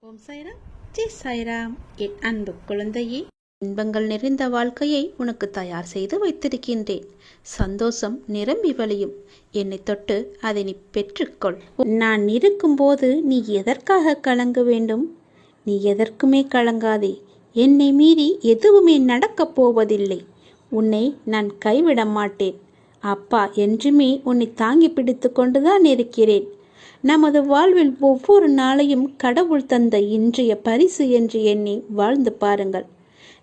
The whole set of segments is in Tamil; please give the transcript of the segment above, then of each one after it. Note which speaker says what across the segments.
Speaker 1: ஓம் சாய்ராம், ஜெய் சாய்ராம். என் அன்பு குழந்தையே, இன்பங்கள் நிறைந்த வாழ்க்கையை உனக்கு தயார் செய்து வைத்திருக்கின்றேன். சந்தோஷம் நிரம்பி வழியும். என்னை தொட்டு அதை நீ பெற்றுக்கொள். நான் இருக்கும்போது நீ எதற்காக கலங்க வேண்டும்? நீ எதற்குமே கலங்காதே. என்னை மீறி எதுவுமே நடக்கப் போவதில்லை. உன்னை நான் கைவிட மாட்டேன். அப்பா என்றுமே உன்னை தாங்கி பிடித்து கொண்டுதான் இருக்கிறேன். நமது வாழ்வில் ஒவ்வொரு நாளையும் கடவுள் தந்த இன்றைய பரிசு என்று எண்ணி வாழ்ந்து பாருங்கள்.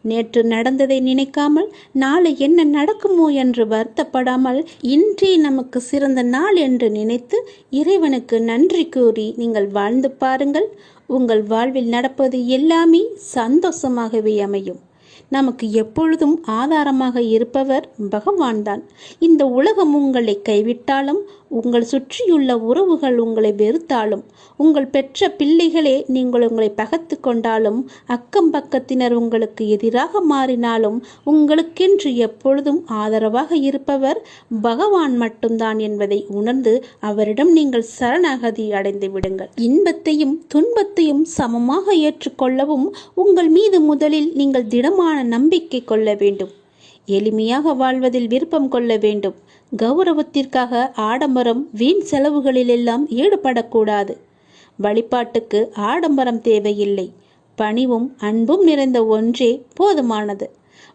Speaker 1: நேற்று நடந்ததை நினைக்காமல் நாளை என்ன நடக்குமோ என்று வருத்தப்படாமல் இன்றே நமக்கு சிறந்த நாள் என்று நினைத்து இறைவனுக்கு நன்றி கூறி நீங்கள் வாழ்ந்து பாருங்கள். உங்கள் வாழ்வில் நடப்பது எல்லாமே சந்தோஷமாகவே அமையும். நமக்கு எப்பொழுதும் ஆதாரமாக இருப்பவர் பகவான் தான். இந்த உலகம் உங்களை கைவிட்டாலும், உங்கள் சுற்றியுள்ள உறவுகள் உங்களை வெறுத்தாலும், உங்கள் பெற்ற பிள்ளைகளே நீங்கள் உங்களை பகைத்து கொண்டாலும், அக்கம் பக்கத்தினர் உங்களுக்கு எதிராக மாறினாலும், உங்களுக்கென்று எப்பொழுதும் ஆதரவாக இருப்பவர் பகவான் மட்டும்தான் என்பதை உணர்ந்து அவரிடம் நீங்கள் சரணாகதி அடைந்து விடுங்கள். இன்பத்தையும் துன்பத்தையும் சமமாக ஏற்றுக்கொள்ளவும் உங்கள் மீது முதலில் நீங்கள் திடமான நம்பிக்கை கொள்ள வேண்டும். எளிமையாக வாழ்வதில் விருப்பம் கொள்ள வேண்டும். கௌரவத்திற்காக ஆடம்பரம் வீண் செலவுகளிலெல்லாம் ஈடுபடக்கூடாது. வழிபாட்டுக்கு ஆடம்பரம் தேவையில்லை. பணிவும் அன்பும் நிறைந்த ஒன்றே போதுமானது.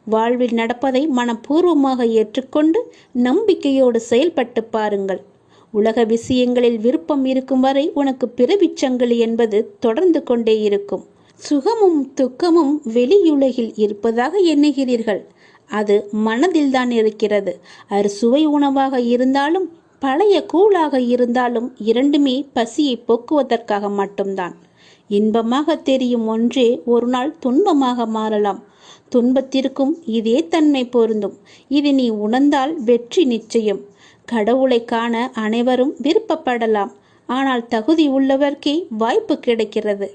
Speaker 1: வாழ்வில் நடப்பதை மனப்பூர்வமாக ஏற்றுக்கொண்டு நம்பிக்கையோடு செயல்பட்டு பாருங்கள். உலக விஷயங்களில் விருப்பம் இருக்கும் வரை உனக்கு பிறவிச்சங்கிலி என்பது தொடர்ந்து கொண்டே இருக்கும். சுகமும் துக்கமும் வெளியுலகில் இருப்பதாக எண்ணுகிறீர்கள். அது மனதில்தான் இருக்கிறது. அறுசுவை உணவாக இருந்தாலும் பழைய கூழாக இருந்தாலும் இரண்டுமே பசியை போக்குவதற்காக மட்டும்தான். இன்பமாக தெரியும் ஒன்றே ஒரு நாள் துன்பமாக மாறலாம். துன்பத்திற்கும் இதே தன்மை பொருந்தும். இது நீ உணர்ந்தால் வெற்றி நிச்சயம். கடவுளை காண அனைவரும் விருப்பப்படலாம். ஆனால் தகுதி உள்ளவர்க்கே வாய்ப்பு கிடைக்கிறது.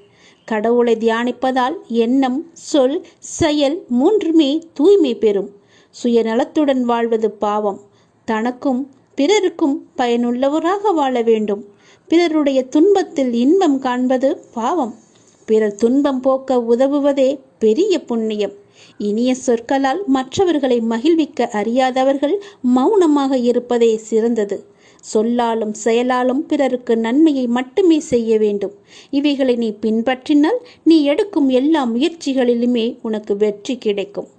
Speaker 1: கடவுளை தியானிப்பதால் எண்ணம், சொல், செயல் மூன்றுமே தூய்மை பெறும். சுயநலத்துடன் வாழ்வது பாவம். தனக்கும் பிறருக்கும் பயனுள்ளவராக வாழ வேண்டும். பிறருடைய துன்பத்தில் இன்பம் காண்பது பாவம். பிறர் துன்பம் போக்க உதவுவதே பெரிய புண்ணியம். இனிய சொற்களால் மற்றவர்களை மகிழ்விக்க அறியாதவர்கள் மௌனமாக இருப்பதே சிறந்தது. சொல்லாலும் செயலாலும் பிறருக்கு நன்மையை மட்டுமே செய்ய வேண்டும். இவைகளை நீ பின்பற்றினால் நீ எடுக்கும் எல்லா முயற்சிகளிலுமே உனக்கு வெற்றி கிடைக்கும்.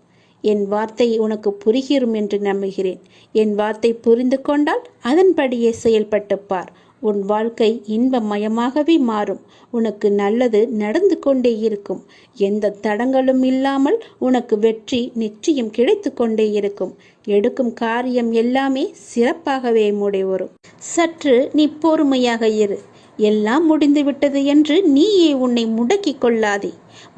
Speaker 1: என் வார்த்தை உனக்கு புரிகிறோம் என்று நம்புகிறேன். என் வார்த்தை புரிந்து கொண்டால் அதன்படியே செயல்பட்டு பார். உன் வாழ்க்கை இன்பமயமாகவே மாறும். உனக்கு நல்லது நடந்து கொண்டே இருக்கும். எந்த தடங்களும் இல்லாமல் உனக்கு வெற்றி நிச்சயம் கிடைத்து கொண்டே இருக்கும். எடுக்கும் காரியம் எல்லாமே சிறப்பாகவே முடிவரும். சற்று நீ பொறுமையாக இரு. எல்லாம் முடிந்துவிட்டது என்று நீயே உன்னை முடக்கிக் கொள்ளாதே.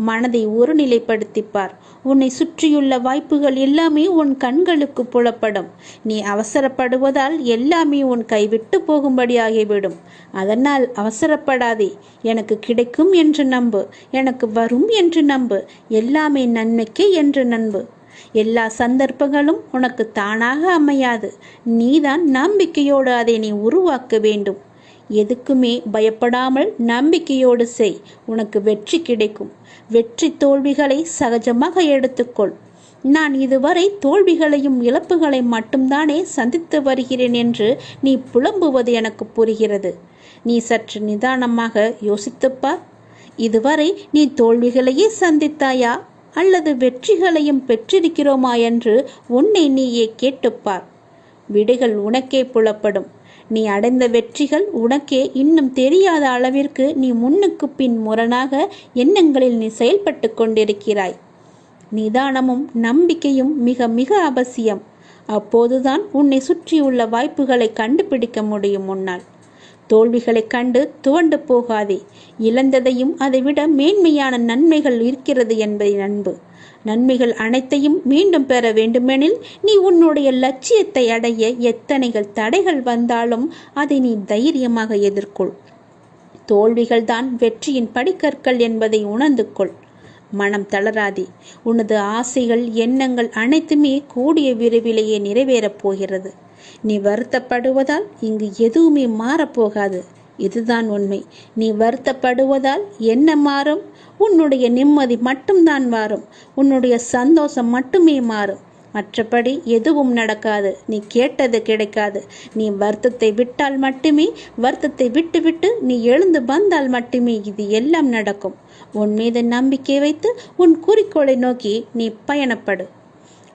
Speaker 1: மனதை ஒருநிலைப்படுத்திப்பார். உன்னை சுற்றியுள்ள வாய்ப்புகள் எல்லாமே உன் கண்களுக்கு புலப்படும். நீ அவசரப்படுவதால் எல்லாமே உன் கைவிட்டு போகும்படியாகிவிடும். அதனால் அவசரப்படாதே. எனக்கு கிடைக்கும் என்று நம்பு. எனக்கு வரும் என்று நம்பு. எல்லாமே நன்மைக்கே என்று நம்பு. எல்லா சந்தர்ப்பங்களும் உனக்கு தானாக அமையாது. நீதான் நம்பிக்கையோடு அதை நீ உருவாக்க வேண்டும். எதுக்குமே பயப்படாமல் நம்பிக்கையோடு செய். உனக்கு வெற்றி கிடைக்கும். வெற்றி தோல்விகளை சகஜமாக எடுத்துக்கொள். நான் இதுவரை தோல்விகளையும் இழப்புகளை மட்டும்தானே சந்தித்து வருகிறேன் என்று நீ புலம்புவது எனக்கு புரிகிறது. நீ சற்று நிதானமாக யோசித்துப்பார். இதுவரை நீ தோல்விகளையே சந்தித்தாயா அல்லது வெற்றிகளையும் பெற்றிருக்கிறோமா என்று உன்னை நீயே கேட்டுப்பார். விடைகள் உனக்கே புலப்படும். நீ அடைந்த வெற்றிகள் உனக்கே இன்னும் தெரியாத அளவிற்கு நீ முன்னுக்கு பின் முரணாக எண்ணங்களில் நீ செயல்பட்டு கொண்டிருக்கிறாய். நிதானமும் நம்பிக்கையும் மிக மிக அவசியம். அப்போதுதான் உன்னை சுற்றியுள்ள வாய்ப்புகளை கண்டுபிடிக்க முடியும். முன்னால் தோல்விகளை கண்டு துவண்டு போகாதே. இழந்ததையும் அதைவிட மேன்மையான நன்மைகள் இருக்கிறது என்பதை நம்பு. நன்மைகள் அனைத்தையும் மீண்டும் பெற வேண்டுமெனில் நீ உன்னுடைய லட்சியத்தை அடைய எத்தனைகள் தடைகள் வந்தாலும் அதை நீ தைரியமாக எதிர்கொள். தோல்விகள் தான் வெற்றியின் படிக்கற்கள் என்பதை உணர்ந்து கொள். மனம் தளராதே. உனது ஆசைகள் எண்ணங்கள் அனைத்துமே கூடிய விரைவிலேயே நிறைவேறப் போகிறது. நீ வருத்தப்படுவதால் இங்கு எதுவுமே மாறப்போகாது. இதுதான் உண்மை. நீ வருத்தப்படுவதால் என்ன மாறும்? உன்னுடைய நிம்மதி மட்டும்தான் மாறும். உன்னுடைய சந்தோஷம் மட்டுமே மாறும். மற்றபடி எதுவும் நடக்காது. நீ கேட்டது கிடைக்காது. நீ வருத்தத்தை விட்டால் மட்டுமே, வருத்தத்தை விட்டு விட்டு நீ எழுந்து வந்தால் மட்டுமே இது எல்லாம் நடக்கும். உன் மீது நம்பிக்கை வைத்து உன் குறிக்கோளை நோக்கி நீ பயணப்படு.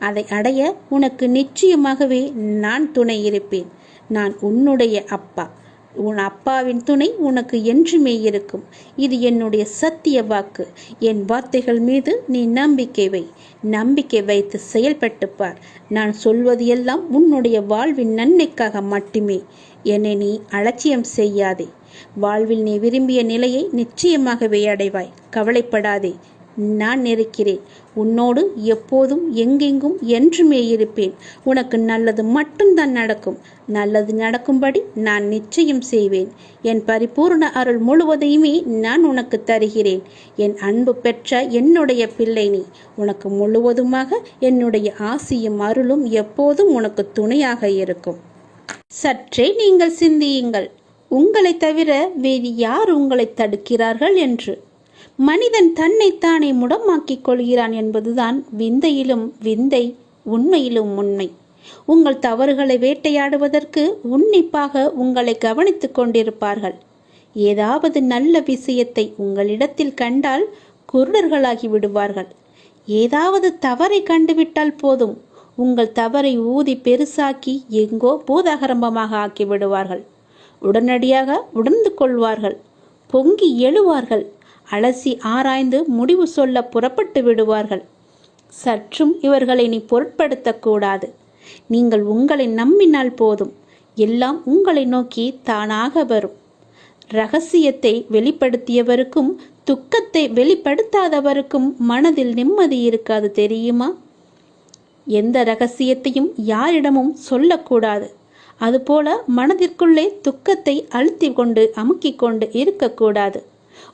Speaker 1: அதை அடைய உனக்கு நிச்சயமாகவே நான் துணை இருப்பேன். நான் உன்னுடைய அப்பா. உன் அப்பாவின் துணை உனக்கு என்றுமே இருக்கும். இது என்னுடைய சத்திய வாக்கு. என் வார்த்தைகள் மீது நீ நம்பிக்கை வை. நம்பிக்கை வைத்து செயல்பட்டு பார். நான் சொல்வது எல்லாம் உன்னுடைய வாழ்வின் நன்மைக்காக மட்டுமே. என்னை நீ அலட்சியம் செய்யாதே. வாழ்வில் நீ விரும்பிய நிலையை நிச்சயமாகவே அடைவாய். கவலைப்படாதே. நான் இருக்கிறேன். உன்னோடு எப்போதும் எங்கெங்கும் என்றுமே இருப்பேன். உனக்கு நல்லது மட்டும்தான் நடக்கும். நல்லது நடக்கும்படி நான் நிச்சயம் செய்வேன். என் பரிபூர்ண அருள் முழுவதையுமே நான் உனக்கு தருகிறேன். என் அன்பு பெற்ற என்னுடைய பிள்ளை நீ. உனக்கு முழுவதுமாக என்னுடைய ஆசியும் அருளும் எப்போதும் உனக்கு துணையாக இருக்கும். சற்றே நீங்கள் சிந்தியுங்கள். உங்களை தவிர வேறு யார் உங்களை தடுக்கிறார்கள் என்று. மனிதன் தன்னைத்தானே முடமாக்கிக் கொள்கிறான் என்பதுதான் விந்தையிலும் விந்தை, உண்மையிலும் உண்மை. உங்கள் தவறுகளை வேட்டையாடுவதற்கு உன்னிப்பாக உங்களை கவனித்துக் கொண்டிருப்பார்கள். ஏதாவது நல்ல விஷயத்தை உங்களிடத்தில் கண்டால் குருடர்களாகி விடுவார்கள். ஏதாவது தவறை கண்டுவிட்டால் போதும், உங்கள் தவறை ஊதி பெருசாக்கி எங்கோ பூதாகரம்பமாக ஆக்கி விடுவார்கள். உடனடியாக உணர்ந்து கொள்வார்கள். பொங்கி எழுவார்கள். அலசி ஆராய்ந்து முடிவு சொல்ல புறப்பட்டு விடுவார்கள். சற்றும் இவர்களை நீ பொருட்படுத்தக்கூடாது. நீங்கள் உங்களை நம்பினால் போதும். எல்லாம் உங்களை நோக்கி தானாக வரும். இரகசியத்தை வெளிப்படுத்தியவருக்கும் துக்கத்தை வெளிப்படுத்தாதவருக்கும் மனதில் நிம்மதி இருக்காது தெரியுமா? எந்த இரகசியத்தையும் யாரிடமும் சொல்லக்கூடாது. அதுபோல மனதிற்குள்ளே துக்கத்தை அழுத்தி கொண்டு அமுக்கிக் கொண்டு இருக்கக்கூடாது.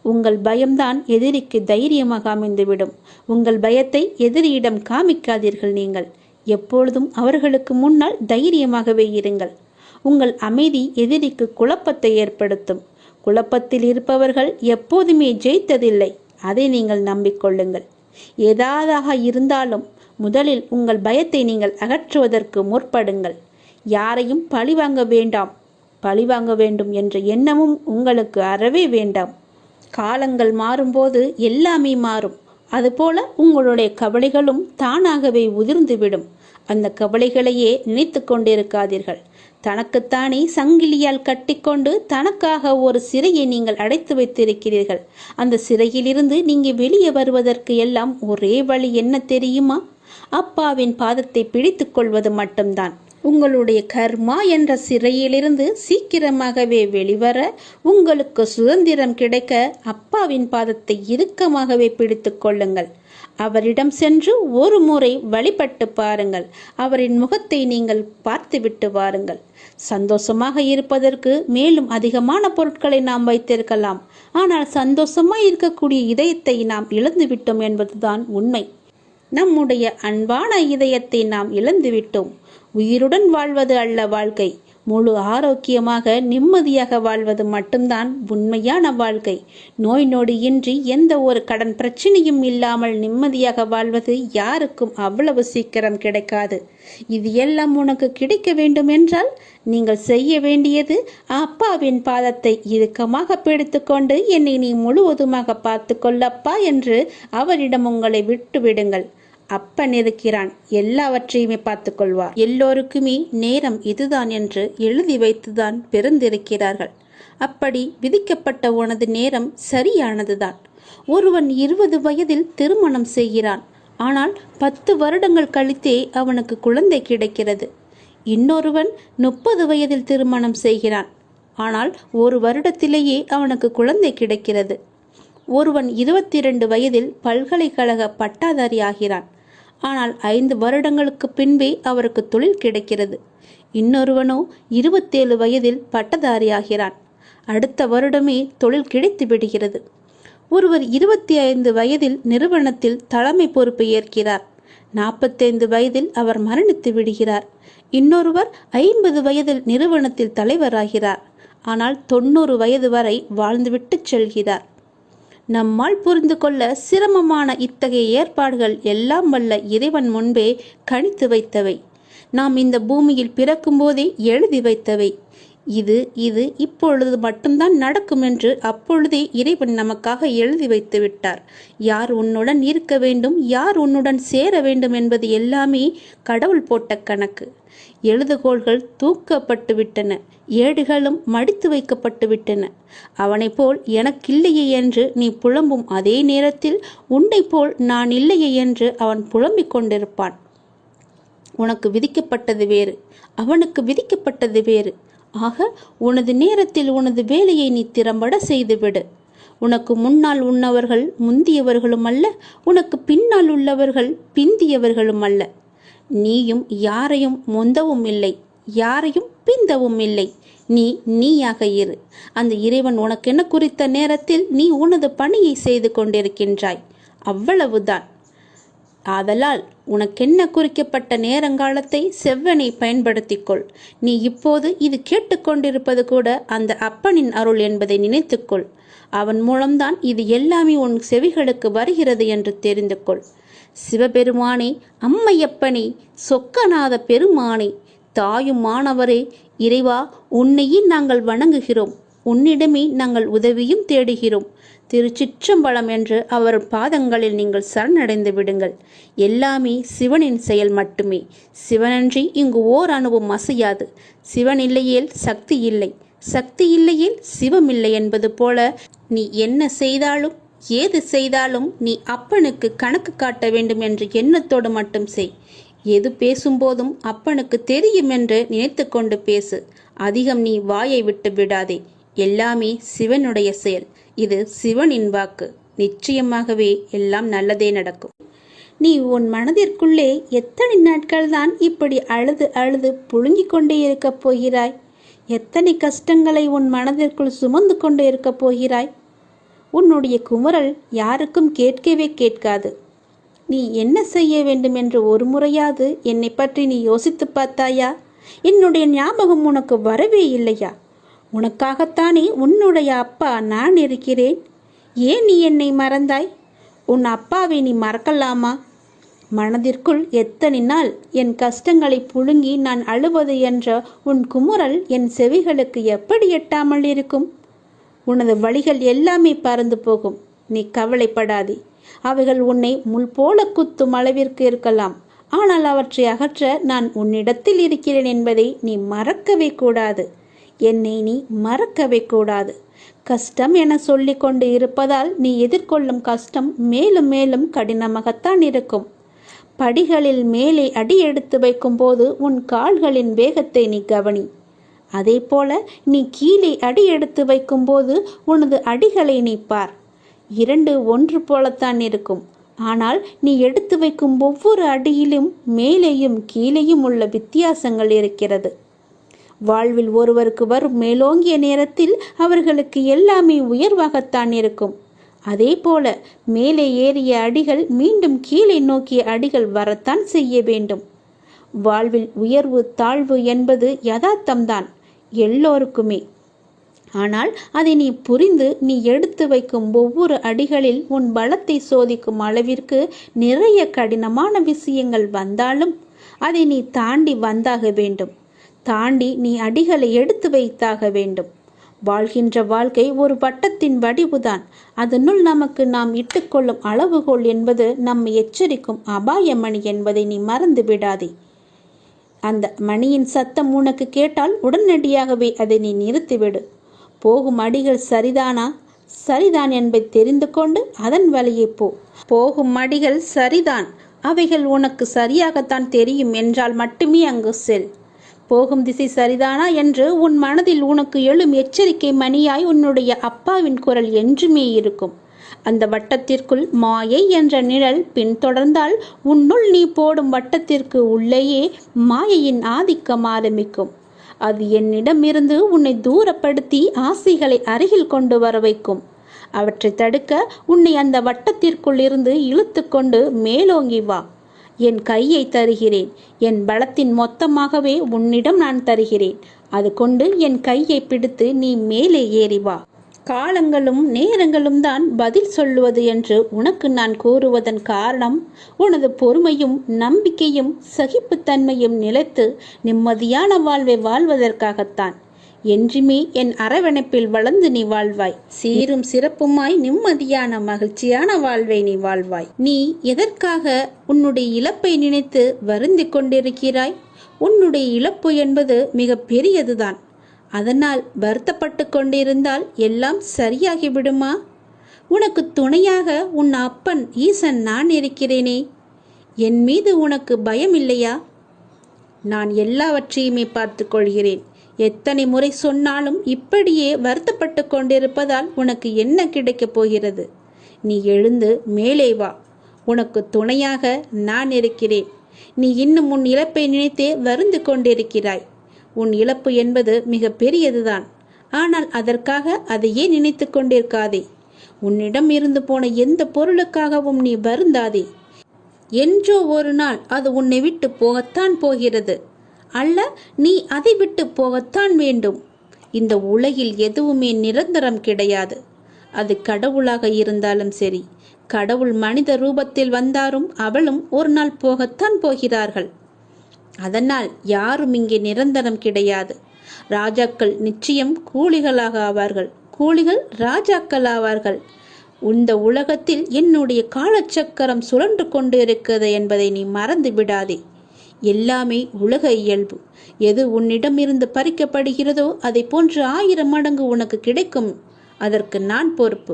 Speaker 1: உங்கள் பயம்தான் எதிரிக்கு தைரியமாக அமைந்துவிடும். உங்கள் பயத்தை எதிரியிடம் காமிக்காதீர்கள். நீங்கள் எப்பொழுதும் அவர்களுக்கு முன்னால் தைரியமாகவே இருங்கள். உங்கள் அமைதி எதிரிக்கு குழப்பத்தை ஏற்படுத்தும். குழப்பத்தில் இருப்பவர்கள் எப்போதுமே ஜெயித்ததில்லை. அதை நீங்கள் நம்பிக்கொள்ளுங்கள். ஏதாவதாக இருந்தாலும் முதலில் உங்கள் பயத்தை நீங்கள் அகற்றுவதற்கு முற்படுங்கள். யாரையும் பழிவாங்க வேண்டாம். பழிவாங்க வேண்டும் என்ற எண்ணமும் உங்களுக்கு அறவே வேண்டாம். காலங்கள் மாறும்போது எல்லாமே மாறும். அதுபோல உங்களுடைய கவலைகளும் தானாகவே உதிர்ந்துவிடும். அந்த கவலைகளையே நினைத்து கொண்டிருக்காதீர்கள். தனக்குத்தானே சங்கிலியால் கட்டிக்கொண்டு தனக்காக ஒரு சிறையை நீங்கள் அடைத்து வைத்திருக்கிறீர்கள். அந்த சிறையிலிருந்து நீங்கள் வெளியே வருவதற்கு எல்லாம் ஒரே வழி என்ன தெரியுமா? அப்பாவின் பாதத்தை பிடித்து கொள்வது மட்டும்தான். உங்களுடைய கர்மா என்ற சிறையிலிருந்து சீக்கிரமாகவே வெளிவர, உங்களுக்கு சுதந்திரம் கிடைக்க அப்பாவின் பாதத்தை இறுக்கமாகவே பிடித்து கொள்ளுங்கள். அவரிடம் சென்று ஒரு முறை வழிபட்டு பாருங்கள். அவரின் முகத்தை நீங்கள் பார்த்துவிட்டு வாருங்கள். சந்தோஷமாக இருப்பதற்கு மேலும் அதிகமான பொருட்களை நாம் வைத்திருக்கலாம். ஆனால் சந்தோஷமாய் இருக்கக்கூடிய இதயத்தை நாம் இழந்துவிட்டோம் என்பதுதான் உண்மை. நம்முடைய அன்பான இதயத்தை நாம் இழந்துவிட்டோம். உயிருடன் வாழ்வது அல்ல வாழ்க்கை. முழு ஆரோக்கியமாக நிம்மதியாக வாழ்வது மட்டும்தான் உண்மையான வாழ்க்கை. நோய் நொடியின்றி எந்த ஒரு கடன் பிரச்சனையும் இல்லாமல் நிம்மதியாக வாழ்வது யாருக்கும் அவ்வளவு சீக்கிரம் கிடைக்காது. இது எல்லாம் உனக்கு கிடைக்க வேண்டும் என்றால் நீங்கள் செய்ய வேண்டியது அப்பாவின் பாதத்தை இறுக்கமாக பிடித்துக்கொண்டு என்னை நீ முழுவதுமாக பார்த்து கொள்ளப்பா என்று அவரிடம் உங்களை விட்டு விடுங்கள். அப்பன் இருக்கிறான், எல்லாவற்றையுமே பார்த்து கொள்வார். எல்லோருக்குமே நேரம் இதுதான் என்று எழுதி வைத்துதான் பிறந்திருக்கிறார்கள். அப்படி விதிக்கப்பட்ட உனது நேரம் சரியானதுதான். ஒருவன் 20 வயதில் திருமணம் செய்கிறான். ஆனால் 10 வருடங்கள் கழித்தே அவனுக்கு குழந்தை கிடைக்கிறது. இன்னொருவன் 30 வயதில் திருமணம் செய்கிறான். ஆனால் 1 வருடத்திலேயே அவனுக்கு குழந்தை கிடைக்கிறது. ஒருவன் 22 வயதில் பல்கலைக்கழக பட்டாதாரி ஆகிறான். ஆனால் 5 வருடங்களுக்கு பின்பே அவருக்கு தொழில் கிடைக்கிறது. இன்னொருவனோ 27 வயதில் பட்டதாரி ஆகிறான். அடுத்த வருடமே தொழில் கிடைத்து விடுகிறது. ஒருவர் 25 வயதில் நிறுவனத்தில் தலைமை பொறுப்பை ஏற்கிறார். 45 வயதில் அவர் மரணித்து விடுகிறார். இன்னொருவர் 50 வயதில் நிறுவனத்தில் தலைவராகிறார். ஆனால் 90 வயது வரை வாழ்ந்துவிட்டு செல்கிறார். நம்மால் புரிந்து கொள்ள சிரமமான இத்தகைய ஏற்பாடுகள் எல்லாம் வல்ல இறைவன் முன்பே கணித்து வைத்தவை. நாம் இந்த பூமியில் பிறக்கும்போதே எழுதி வைத்தவை. இது இப்பொழுது மட்டும்தான் நடக்கும் என்று அப்பொழுதே இறைவன் நமக்காக எழுதி வைத்து விட்டார். யார் உன்னுடன் இருக்க வேண்டும், யார் உன்னுடன் சேர வேண்டும் என்பது எல்லாமே கடவுள் போட்ட கணக்கு. எழுதுகோள்கள் தூக்கப்பட்டு விட்டன, ஏடுகளும் மடித்து வைக்கப்பட்டு விட்டன. அவனை போல் எனக்கில்லையே என்று நீ புலம்பும் அதே நேரத்தில் உன்னை போல் நான் இல்லையே என்று அவன் புலம்பிக் கொண்டிருப்பான். உனக்கு விதிக்கப்பட்டது வேறு, அவனுக்கு விதிக்கப்பட்டது வேறு. ஆக உனது நேரத்தில் உனது வேலையை நீ திறம்பட செய்துவிடு. உனக்கு முன்னால் உள்ளவர்கள் முந்தியவர்களும் அல்ல, உனக்கு பின்னால் உள்ளவர்கள் பிந்தியவர்களும் அல்ல. நீயும் யாரையும் முந்தவும் இல்லை, யாரையும் பிந்தவும் இல்லை. நீ நீயாக இரு. அந்த இறைவன் உனக்கென குறித்த நேரத்தில் நீ உனது பணியை செய்து கொண்டிருக்கின்றாய், அவ்வளவுதான். ஆதலால் உனக்கென்ன குறிக்கப்பட்ட நேரங்காலத்தை செவ்வனை பயன்படுத்திக்கொள். நீ இப்போது இது கேட்டுக்கொண்டிருப்பது கூட அந்த அப்பனின் அருள் என்பதை நினைத்துக்கொள். அவன் மூலம்தான் இது எல்லாமே உன் செவிகளுக்கு வருகிறது என்று தெரிந்து கொள். சிவபெருமானே, அம்மையப்பனே, சொக்கநாத பெருமானே, தாயும் மாணவரே, இறைவா, உன்னையே நாங்கள் வணங்குகிறோம். உன்னிடமே நாங்கள் உதவியும் தேடுகிறோம். திருச்சிற்றம்பலம் என்று அவர் பாதங்களில் நீங்கள் சரணடைந்து விடுங்கள். எல்லாமே சிவனின் செயல் மட்டுமே. சிவனன்றி இங்கு ஓர் அணுவும் அசையாது. சிவன் இல்லையேல் சக்தி இல்லை, சக்தி இல்லையேல் சிவமில்லை என்பது போல நீ என்ன செய்தாலும் ஏது செய்தாலும் நீ அப்பனுக்கு கணக்கு காட்ட வேண்டும் என்ற எண்ணத்தோடு மட்டும் செய். எது பேசும்போதும் அப்பனுக்கு தெரியும் என்று நினைத்து கொண்டு பேசு. அதிகம் நீ வாயை விட்டு விடாதே. எல்லாமே சிவனுடைய செயல். இது சிவனின் வாக்கு. நிச்சயமாகவே எல்லாம் நல்லதே நடக்கும். நீ உன் மனதிற்குள்ளே எத்தனை நாட்கள் தான் இப்படி அழுது அழுது புழுங்கிக் கொண்டே இருக்கப் போகிறாய்? எத்தனை கஷ்டங்களை உன் மனதிற்குள் சுமந்து கொண்டு இருக்கப் போகிறாய்? உன்னுடைய குமுறல் யாருக்கும் கேட்கவே கேட்காது. நீ என்ன செய்ய வேண்டும் என்று ஒரு முறையாவது என்னை பற்றி நீ யோசித்து பார்த்தாயா? என்னுடைய ஞாபகம் உனக்கு வரவே இல்லையா? உனக்காகத்தானே உன்னுடைய அப்பா நான் இருக்கிறேன். ஏன் நீ என்னை மறந்தாய்? உன் அப்பாவை நீ மறக்கலாமா? மனதிற்குள் எத்தனை நாள் என் கஷ்டங்களை புழுங்கி நான் அழுவது என்ற உன் குமுறல் என் செவிகளுக்கு எப்படி எட்டாமல் இருக்கும்? உனது வழிகள் எல்லாமே பறந்து போகும். நீ கவலைப்படாதே. அவைகள் உன்னை முள் போல குத்தும் அளவிற்கு இருக்கலாம். ஆனால் அவற்றை அகற்ற நான் உன்னிடத்தில் இருக்கிறேன் என்பதை நீ மறக்கவே கூடாது. என்னை நீ மறக்கவே கூடாது. கஷ்டம் என சொல்லி கொண்டு இருப்பதால் நீ எதிர்கொள்ளும் கஷ்டம் மேலும் மேலும் கடினமாகத்தான் இருக்கும். படிகளில் மேலே அடி எடுத்து வைக்கும் போது உன் கால்களின் வேகத்தை நீ கவனி. அதே போல நீ கீழே அடி எடுத்து வைக்கும்போது உனது அடிகளை நீ பார். இரண்டு ஒன்று போலத்தான் இருக்கும். ஆனால் நீ எடுத்து வைக்கும் ஒவ்வொரு அடியிலும் மேலேயும் கீழேயும் உள்ள வித்தியாசங்கள் இருக்கிறது. வாழ்வில் ஒருவருக்கு வரும் மேலோங்கிய நேரத்தில் அவர்களுக்கு எல்லாமே உயர்வாகத்தான் இருக்கும். அதே போல மேலே ஏறிய அடிகள் மீண்டும் கீழே நோக்கிய அடிகள் வரத்தான் செய்ய வேண்டும். வாழ்வில் உயர்வு தாழ்வு என்பது யதார்த்தம்தான் எல்லோருக்குமே. ஆனால் அதை நீ புரிந்து நீ எடுத்து வைக்கும் ஒவ்வொரு அடிகளில் உன் பலத்தை சோதிக்கும் அளவிற்கு நிறைய கடினமான விஷயங்கள் வந்தாலும் அதை நீ தாண்டி வந்தாக வேண்டும். தாண்டி நீ அடிகளை எடுத்து வைத்தாக வேண்டும். வாழ்கின்ற வாழ்க்கை ஒரு வட்டத்தின் வடிவுதான். அதனுள் நமக்கு நாம் இட்டுக்கொள்ளும் அளவுகோல் என்பது நம்மை எச்சரிக்கும் அபாய மணி என்பதை நீ மறந்து விடாதே. அந்த மணியின் சத்தம் உனக்கு கேட்டால் உடனடியாகவே அதை நீ நிறுத்திவிடு. போகும் அடிகள் சரிதானா? சரிதான் என்பதை தெரிந்து கொண்டு அதன் வழியே போ. போகும் அடிகள் சரிதான், அவைகள் உனக்கு சரியாகத்தான் தெரியும் என்றால் மட்டுமே அங்கு செல். போகும் திசை சரிதானா என்று உன் மனதில் உனக்கு எழும் எச்சரிக்கை மணியாய் உன்னுடைய அப்பாவின் குரல் என்றுமே இருக்கும். அந்த வட்டத்திற்குள் மாயை என்ற நிழல் பின்தொடர்ந்தால் உன்னுள் நீ போடும் வட்டத்திற்கு உள்ளேயே மாயையின் ஆதிக்கம் ஆரம்பிக்கும். அது என்னிடமிருந்து உன்னை தூரப்படுத்தி ஆசைகளை அருகில் கொண்டு வர வைக்கும். அவற்றை தடுக்க உன்னை அந்த வட்டத்திற்குள் இருந்து இழுத்து கொண்டு மேலோங்கி வா. என் கையை தருகிறேன். என் பலத்தின் மொத்தமாகவே உன்னிடம் நான் தருகிறேன். அது கொண்டு என் கையை பிடித்து நீ மேலே ஏறி வா. காலங்களும் நேரங்களும் தான் பதில் சொல்லுவது என்று உனக்கு நான் கூறுவதன் காரணம் உனது பொறுமையும் நம்பிக்கையும் சகிப்புத்தன்மையும் நிலைத்து நிம்மதியான வாழ்வை வாழ்வதற்காகத்தான். என்றுமே என் அரவணைப்பில் வளர்ந்து நீ வாழ்வாய். சீரும் சிறப்புமாய் நிம்மதியான மகிழ்ச்சியான வாழ்வை நீ வாழ்வாய். நீ எதற்காக உன்னுடைய இழப்பை நினைத்து வருந்தி கொண்டிருக்கிறாய்? உன்னுடைய இழப்பு என்பது மிக பெரியதுதான். அதனால் வருத்தப்பட்டு கொண்டிருந்தால் எல்லாம் சரியாகிவிடுமா? உனக்கு துணையாக உன் அப்பன் ஈசன் நான் இருக்கிறேனே. என் மீது உனக்கு பயம் இல்லையா? நான் எல்லாவற்றையுமே பார்த்து கொள்கிறேன். எத்தனை முறை சொன்னாலும் இப்படியே வருத்தப்பட்டு கொண்டிருப்பதால் உனக்கு என்ன கிடைக்கப் போகிறது? நீ எழுந்து மேலே வா. உனக்கு துணையாக நான் இருக்கிறேன். நீ இன்னும் உன் இழப்பை நினைத்தே வருந்து கொண்டிருக்கிறாய். உன் இழப்பு என்பது மிக பெரியதுதான். ஆனால் அதற்காக அதையே நினைத்து கொண்டிருக்காதே. உன்னிடம் இருந்து போன எந்த பொருளுக்காகவும் நீ வருந்தாதே. என்றோ ஒரு நாள் அது உன்னை விட்டு போகத்தான் போகிறது. அல்ல, நீ அதை விட்டு போகத்தான் வேண்டும். இந்த உலகில் எதுவுமே நிரந்தரம் கிடையாது. அது கடவுளாக இருந்தாலும் சரி, கடவுள் மனித ரூபத்தில் வந்தாரும் அவளும் ஒரு நாள் போகத்தான் போகிறார்கள். அதனால் யாரும் இங்கே நிரந்தரம் கிடையாது. ராஜாக்கள் நிச்சயம் கூலிகளாக ஆவார்கள், கூலிகள் ராஜாக்கள் ஆவார்கள். இந்த உலகத்தில் என்னுடைய காலச்சக்கரம் சுழன்று கொண்டு இருக்கிறது என்பதை நீ மறந்து விடாதே. எல்லாமே உலக இயல்பு. எது உன்னிடமிருந்து பறிக்கப்படுகிறதோ அதை போன்று 1000 மடங்கு உனக்கு கிடைக்கும். அதற்கு நான் பொறுப்பு.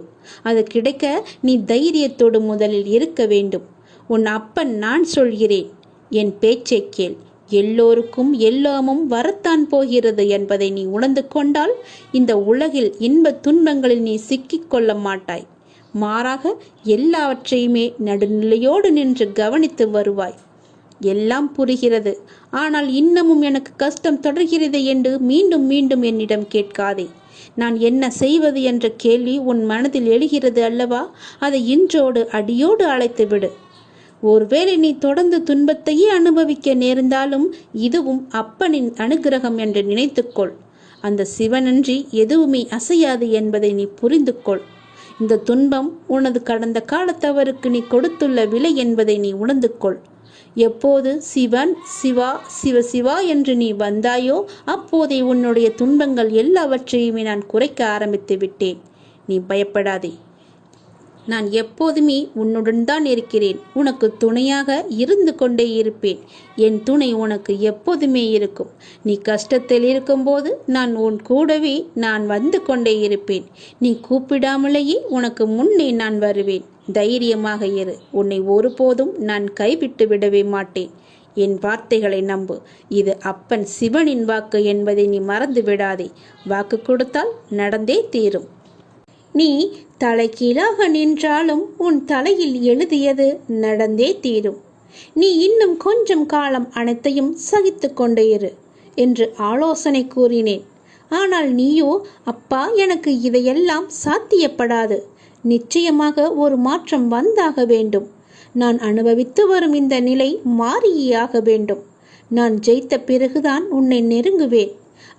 Speaker 1: அது கிடைக்க நீ தைரியத்தோடு முதலில் இருக்க வேண்டும். உன் அப்பன் நான் சொல்கிறேன், என் பேச்சை கேள். எல்லோருக்கும் எல்லாமும் வரத்தான் போகிறது என்பதை நீ உணர்ந்து கொண்டால் இந்த உலகில் இன்ப துன்பங்களில் நீ சிக்கிக் கொள்ள மாட்டாய். மாறாக எல்லாவற்றையுமே நடுநிலையோடு நின்று கவனித்து வருவாய். எல்லாம் புரிகிறது, ஆனால் இன்னமும் எனக்கு கஷ்டம் தொடர்கிறது என்று மீண்டும் மீண்டும் என்னிடம் கேட்காதே. நான் என்ன செய்வது என்ற கேள்வி உன் மனதில் எழுகிறது அல்லவா? அதை இன்றோடு அடியோடு அழைத்து விடு. ஒருவேளை நீ தொடர்ந்து துன்பத்தையே அனுபவிக்க நேர்ந்தாலும் இதுவும் அப்பனின் அனுகிரகம் என்று நினைத்துக்கொள். அந்த சிவனன்றி எதுவுமே அசையாது என்பதை நீ புரிந்து கொள். இந்த துன்பம் உனது கடந்த கால தவறுக்கு நீ கொடுத்துள்ள விலை என்பதை நீ உணர்ந்து கொள். எப்போது சிவன் சிவா சிவ சிவா என்று நீ வந்தாயோ அப்போதே உன்னுடைய துன்பங்கள் எல்லாவற்றையுமே நான் குறைக்க ஆரம்பித்து விட்டேன். நீ பயப்படாதே. நான் எப்போதுமே உன்னுடன் தான் இருக்கிறேன். உனக்கு துணையாக இருந்து கொண்டே இருப்பேன். என் துணை உனக்கு எப்போதுமே இருக்கும். நீ கஷ்டத்தில் இருக்கும்போது நான் உன் கூடவே நான் வந்து கொண்டே இருப்பேன். நீ கூப்பிடாமலேயே உனக்கு முன்னே நான் வருவேன். தைரியமாக இரு. உன்னை ஒருபோதும் நான் கைவிட்டு விடவே மாட்டேன். என் வார்த்தைகளை நம்பு. இது அப்பன் சிவனின் வாக்கு என்பதை நீ மறந்து விடாதே. வாக்கு கொடுத்தால் நடந்தே தீரும். நீ தலைகீழாக நின்றாலும் உன் தலையில் எழுதியது நடந்தே தீரும். நீ இன்னும் கொஞ்சம் காலம் அனைத்தையும் சகித்து கொண்டே இரு என்று ஆலோசனை கூறினேன். ஆனால் நீயோ, அப்பா, எனக்கு இதையெல்லாம் சாத்தியப்படாது. நிச்சயமாக ஒரு மாற்றம் வந்தாக வேண்டும். நான் அனுபவித்து வரும் இந்த நிலை மாறியாக வேண்டும். நான் ஜெயித்த பிறகுதான் உன்னை நெருங்குவேன்.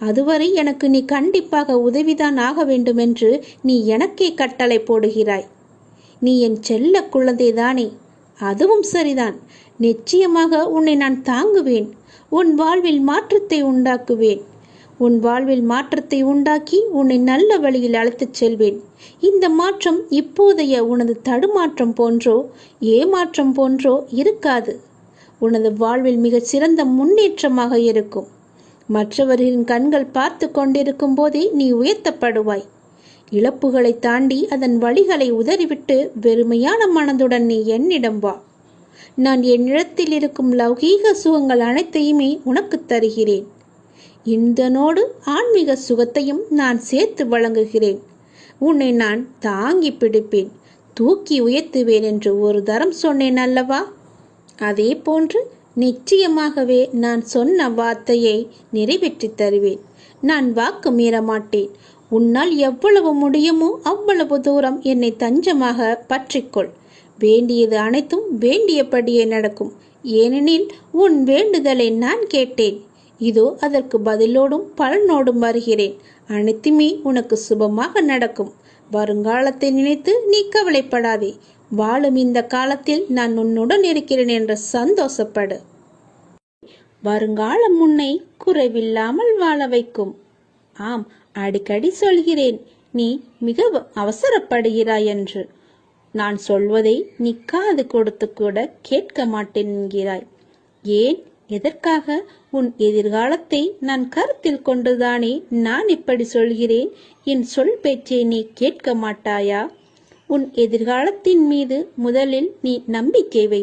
Speaker 1: அதுவரை எனக்கு நீ கண்டிப்பாக உதவிதான் ஆக வேண்டும் என்று நீ எனக்கே கட்டளை போடுகிறாய். நீ என் செல்ல குழந்தைதானே? அதுவும் சரிதான். நிச்சயமாக உன்னை நான் தாங்குவேன். உன் வாழ்வில் மாற்றத்தை உண்டாக்குவேன். உன் வாழ்வில் மாற்றத்தை உண்டாக்கி உன்னை நல்ல வழியில் அழைத்துச் செல்வேன். இந்த மாற்றம் இப்போதைய உனது தடுமாற்றம் போன்றோ ஏமாற்றம் போன்றோ இருக்காது. உனது வாழ்வில் மிகச் சிறந்த முன்னேற்றமாக இருக்கும். மற்றவர்களின் கண்கள் பார்த்து கொண்டிருக்கும் போதே நீ உயர்த்தப்படுவாய். இழப்புகளை தாண்டி அதன் வழிகளை உதறிவிட்டு வெறுமையான மனதுடன் நீ என்னிடம் வா. நான் என்னிடத்தில் இருக்கும் லௌகீக சுகங்கள் அனைத்தையுமே உனக்கு தருகிறேன். இந்தனோடு ஆன்மீக சுகத்தையும் நான் சேர்த்து வழங்குகிறேன். உன்னை நான் தாங்கி பிடிப்பேன், தூக்கி உயர்த்துவேன் என்று ஒரு தரம் சொன்னேன் அல்லவா? அதே போன்று நிச்சயமாகவே நான் சொன்ன வார்த்தையை நிறைவேற்றி தருவேன். நான் வாக்கு மீற மாட்டேன். உன்னால் எவ்வளவு முடியுமோ அவ்வளவு தூரம் என்னை தஞ்சமாக பற்றிக்கொள். வேண்டியது அனைத்தும் வேண்டியபடியே நடக்கும். ஏனெனில் உன் வேண்டுதலை நான் கேட்டேன். இதோ அதற்கு பதிலோடும் பலனோடும் வருகிறேன். அனைத்துமே உனக்கு சுபமாக நடக்கும். வருங்காலத்தை நினைத்து நீ கவலைப்படாதே. வாழும் இந்த காலத்தில் நான் உன்னுடன் இருக்கிறேன் என்று சந்தோஷப்படு. வருங்காலம் உன்னை குறைவில்லாமல் வாழ வைக்கும். ஆம், அடிக்கடி சொல்கிறேன், நீ மிக அவசரப்படுகிறாய் என்று. நான் சொல்வதை நீ காது கொடுத்து கூட கேட்க மாட்டேன் என்கிறாய். ஏன், எதற்காக? உன் எதிர்காலத்தை நான் கருத்தில் கொண்டுதானே நான் இப்படி சொல்கிறேன். என் சொல் பேச்சை நீ கேட்க மாட்டாயா? உன் எதிர்காலத்தின் மீது முதலில் நீ நம்பிக்கை வை.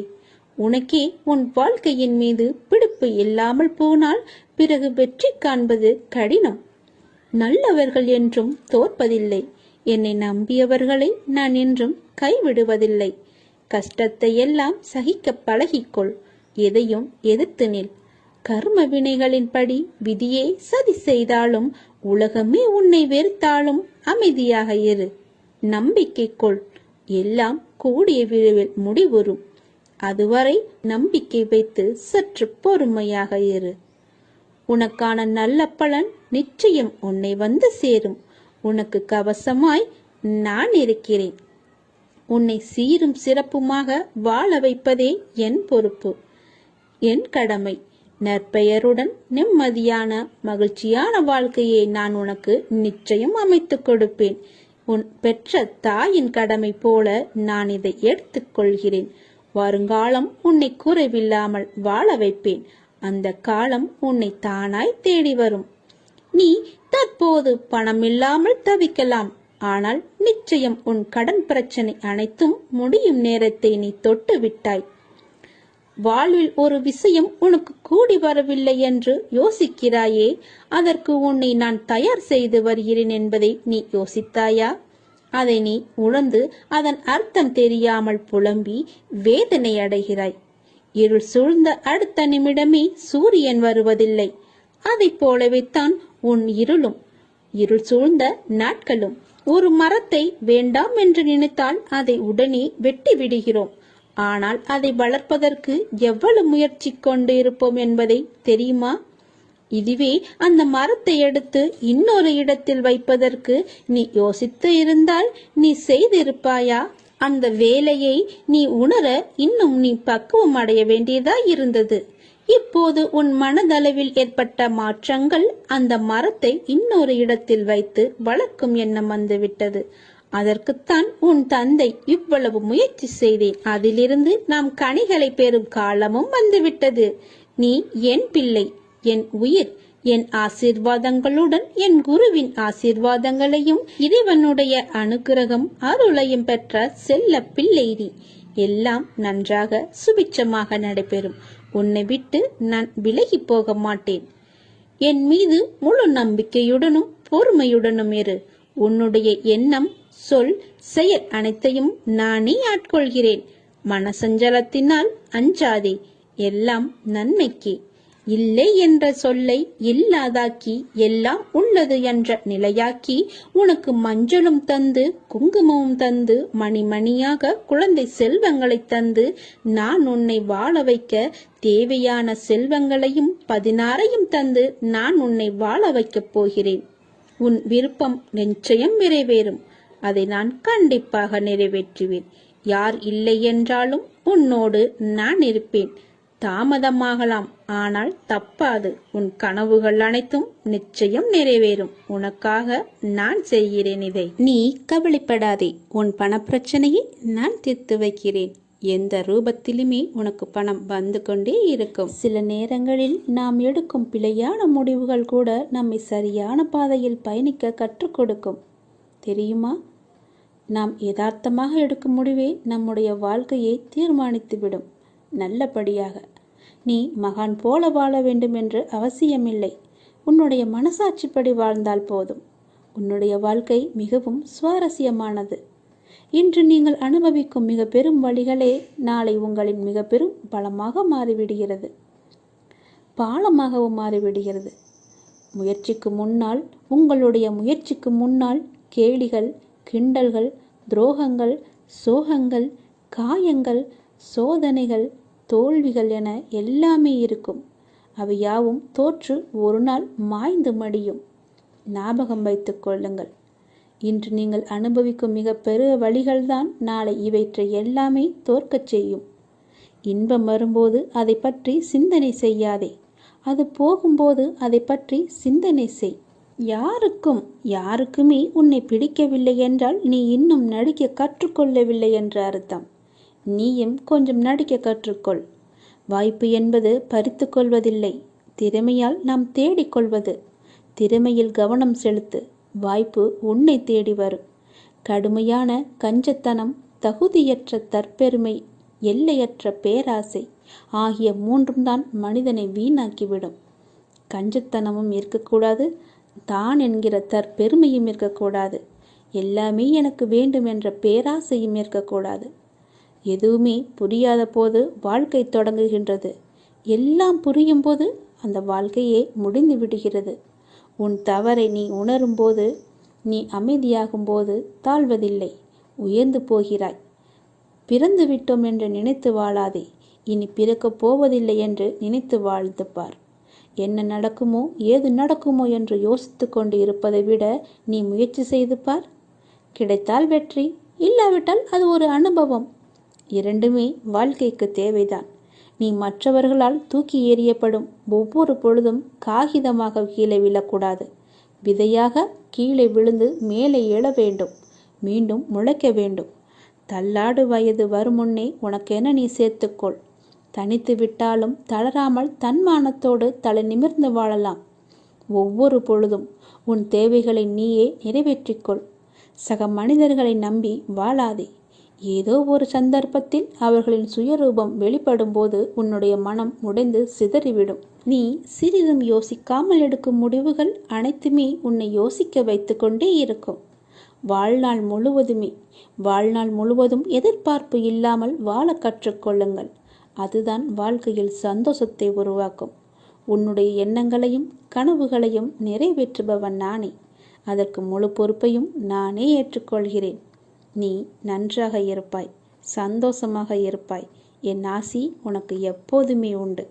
Speaker 1: உனக்கே உன் வாழ்க்கையின் மீது பிடிப்பு இல்லாமல் போனால் பிறகு வெற்றி காண்பது கடினம். நல்லவர்கள் என்றும் தோற்பதில்லை. என்னை நம்பியவர்களை நான் என்றும் கைவிடுவதில்லை. கஷ்டத்தை எல்லாம் சகிக்க பழகிக்கொள். எதையும் எதிர்த்து நில். கர்ம வினைகளின்படி விதியே சதி செய்தாலும் உலகமே உன்னை வெறுத்தாலும் அமைதியாக இரு. நம்பிக்கை கொள். எல்லாம் கூடிய விரைவில் முடிவுறும். அதுவரை நம்பிக்கை வைத்து சற்று பொறுமையாக இரு. உனக்கான நல்ல பலன் நிச்சயம் உன்னை வந்து சேரும். உனக்கு கவசமாய் நான் இருக்கிறேன். உன்னை சீரும் சிறப்புமாக வாழ வைப்பதே என் பொறுப்பு, என் கடமை. நற்பெயருடன் நிம்மதியான மகிழ்ச்சியான வாழ்க்கையை நான் உனக்கு நிச்சயம் அமைத்துக் கொடுப்பேன். உன் பெற்ற தாயின் கடமை போல நான் இதை எடுத்துக்கொள்கிறேன். வருங்காலம் உன்னை குறைவில்லாமல் வாழ வைப்பேன். அந்த காலம் உன்னை தானாய் தேடி வரும். நீ தற்போது பணமில்லாமல் தவிக்கலாம். ஆனால் நிச்சயம் உன் கடன் பிரச்சனை அனைத்தும் முடியும் நேரத்தை நீ தொட்டு விட்டாய். வாழ்வில் ஒரு விஷயம் உனக்கு கூடி வரவில்லை என்று யோசிக்கிறாயே, அதற்கு உன்னை நான் தயார் செய்து வருகிறேன் என்பதை நீ யோசித்தாயா? அதை நீ உணர்ந்து அதன் அர்த்தம் தெரியாமல் புலம்பி வேதனை அடைகிறாய். இருள் சூழ்ந்த அடுத்த நிமிடமே சூரியன் வருவதில்லை. அதை போலவே தான் உன் இருள் சூழ்ந்த நாட்களும். ஒரு மரத்தை வேண்டாம் என்று நினைத்தால் அதை உடனே வெட்டி விடுகிறோம். ஆனால் அதை வளர்ப்பதற்கு எவ்வளவு முயற்சி கொண்டு இருப்போம் என்பதை தெரியுமா? இதுவே அந்த மரத்தை எடுத்து இன்னொரு இடத்தில் வைப்பதற்கு நீ யோசித்து இருந்தால் நீ செய்திருப்பாயா? அந்த வேலையை நீ உணர இன்னும் நீ பக்குவம் அடைய வேண்டியதா இருந்தது. இப்போது உன் மனதளவில் ஏற்பட்ட மாற்றங்கள் அந்த மரத்தை இன்னொரு இடத்தில் வைத்து வளர்க்கும் எண்ணம் வந்துவிட்டது. அதற்குத்தான் உன் தந்தை இவ்வளவு முயற்சி செய்தேன். அதிலிருந்து நாம் கனிகளை பெறும் காலமும் வந்துவிட்டது. நீ என் பிள்ளை, என் உயிர். என் ஆசீர்வாதங்களுடன் என் குருவின் ஆசீர்வாதங்களையும் இறைவனுடைய அனுக்கிரகம் அருளையும் பெற்ற செல்ல பிள்ளை நீ. எல்லாம் நன்றாக சுபிட்சமாக நடைபெறும். உன்னை விட்டு நான் விலகி போக மாட்டேன். என் மீது முழு நம்பிக்கையுடனும் பொறுமையுடனும் இரு. உன்னுடைய எண்ணம், சொல், செயல் அனைத்தையும் நானே ஆட்கொள்கிறேன். மனசஞ்சலத்தினால் அஞ்சாதே. எல்லாம் நன்மைக்கே. இல்லை என்ற சொல்லை இல்லாதாக்கி எல்லாம் உள்ளது என்ற நிலையாக்கி உனக்கு மஞ்சளும் தந்து குங்குமமும் தந்து மணிமணியாக குழந்தை செல்வங்களை தந்து நான் உன்னை வாழ வைக்க தேவையான செல்வங்களையும் 16 தந்து நான் உன்னை வாழ வைக்கப் போகிறேன். உன் விருப்பம் நிச்சயம் நிறைவேறும். அதை நான் கண்டிப்பாக நிறைவேற்றுவேன். யார் இல்லை என்றாலும் உன்னோடு நான் இருப்பேன். தாமதமாகலாம், ஆனால் தப்பாது. உன் கனவுகள் அனைத்தும் நிச்சயம் நிறைவேறும். உனக்காக நான் செய்கிறேன் இதை. நீ கவலைப்படாதே. உன் பணப்பிரச்சனையை நான் தீர்த்து வைக்கிறேன். எந்த ரூபத்திலுமே உனக்கு பணம் வந்து கொண்டே இருக்கும். சில நேரங்களில் நாம் எடுக்கும் பிழையான முடிவுகள் கூட நம்மை சரியான பாதையில் பயணிக்க கற்றுக் கொடுக்கும். தெரியுமா? நாம் யதார்த்தமாக எடுக்கும் முடிவே நம்முடைய வாழ்க்கையை தீர்மானித்துவிடும். நல்லபடியாக நீ மகான் போல வாழ வேண்டும் என்று அவசியமில்லை. உன்னுடைய மனசாட்சிப்படி வாழ்ந்தால் போதும். உன்னுடைய வாழ்க்கை மிகவும் சுவாரஸ்யமானது. இன்று நீங்கள் அனுபவிக்கும் மிக பெரும் வழிகளே நாளை உங்களின் மிக பெரும் பலமாக மாறிவிடுகிறது, பாலமாகவும் மாறிவிடுகிறது. முயற்சிக்கு முன்னால், உங்களுடைய முயற்சிக்கு முன்னால் கேலிகள், கிண்டல்கள், துரோகங்கள், சோகங்கள், காயங்கள், சோதனைகள், தோல்விகள் என எல்லாமே இருக்கும். அவை யாவும் தோற்று ஒரு நாள் மாய்ந்து மடியும். ஞாபகம் வைத்துக் கொள்ளுங்கள். இன்று நீங்கள் அனுபவிக்கும் மிக பெரிய வழிகள்தான் நாளை இவற்றை எல்லாமே தோற்கச் செய்யும். இன்பம் வரும்போது அதை பற்றி சிந்தனை செய்யாதே. அது போகும்போது அதை பற்றி சிந்தனை செய். யாருக்குமே உன்னை பிடிக்கவில்லை என்றால் நீ இன்னும் நடிக்க கற்றுக்கொள்ளவில்லை என்ற அர்த்தம். நீயும் கொஞ்சம் நடிக்க கற்றுக்கொள். வாய்ப்பு என்பது பறித்து கொள்வதில்லை, திறமையால் நாம் தேடிக்கொள்வது. திறமையில் கவனம் செலுத்து, வாய்ப்பு உன்னை தேடி வரும். கடுமையான கஞ்சத்தனம், தகுதியற்ற தற்பெருமை, எல்லையற்ற பேராசை ஆகிய மூன்றும் தான் மனிதனை வீணாக்கிவிடும். கஞ்சத்தனமும் இருக்கக்கூடாது, தான் என்கிற தற்பெருமையும் இருக்கக்கூடாது. எல்லாமே எனக்கு வேண்டும் என்ற பேராசையும் இருக்கக்கூடாது. எதுவுமே புரியாத போது வாழ்க்கை தொடங்குகின்றது. எல்லாம் புரியும் போது அந்த வாழ்க்கையே முடிந்து விடுகிறது. உன் தவறை நீ உணரும்போது, நீ அமைதியாகும்போது தாழ்வதில்லை, உயர்ந்து போகிறாய். பிறந்து விட்டோம் என்று நினைத்து வாழாதே. இனி பிறக்கப் போவதில்லை என்று நினைத்து வாழ்ந்து பார். என்ன நடக்குமோ ஏது நடக்குமோ என்று யோசித்து கொண்டு இருப்பதை விட நீ முயற்சி செய்து பார். கிடைத்தால் வெற்றி, இல்லாவிட்டால் அது ஒரு அனுபவம். இரண்டுமே வாழ்க்கைக்கு தேவைதான். நீ மற்றவர்களால் தூக்கி எறியப்படும் ஒவ்வொரு பொழுதும் காகிதமாக கீழே விழக்கூடாது. விதையாக கீழே விழுந்து மேலே எழ வேண்டும், மீண்டும் முளைக்க வேண்டும். தள்ளாடு வயது வரும் முன்னே உனக்கென நீ சேர்த்துக்கொள். தனித்து விட்டாலும் தளராமல் தன்மானத்தோடு தலை நிமிர்ந்து வாழலாம். ஒவ்வொரு பொழுதும் உன் தேவைகளை நீயே நிறைவேற்றிக்கொள். சக மனிதர்களை நம்பி வாழாதே. ஏதோ ஒரு சந்தர்ப்பத்தில் அவர்களின் சுயரூபம் வெளிப்படும் போது உன்னுடைய மனம் உடைந்து சிதறிவிடும். நீ சிறிதும் யோசிக்காமல் எடுக்கும் முடிவுகள் அனைத்துமே உன்னை யோசிக்க வைத்து கொண்டே இருக்கும். வாழ்நாள் முழுவதும் எதிர்பார்ப்பு இல்லாமல் வாழ கற்றுக்கொள்ளுங்கள். அதுதான் வாழ்க்கையில் சந்தோஷத்தை உருவாக்கும். உன்னுடைய எண்ணங்களையும் கனவுகளையும் நிறைவேற்றுபவன் நானே. அதற்கு முழு பொறுப்பையும் நானே ஏற்றுக்கொள்கிறேன். நீ நன்றாக இருப்பாய், சந்தோஷமாக இருப்பாய். என் ஆசி உனக்கு எப்போதுமே உண்டு.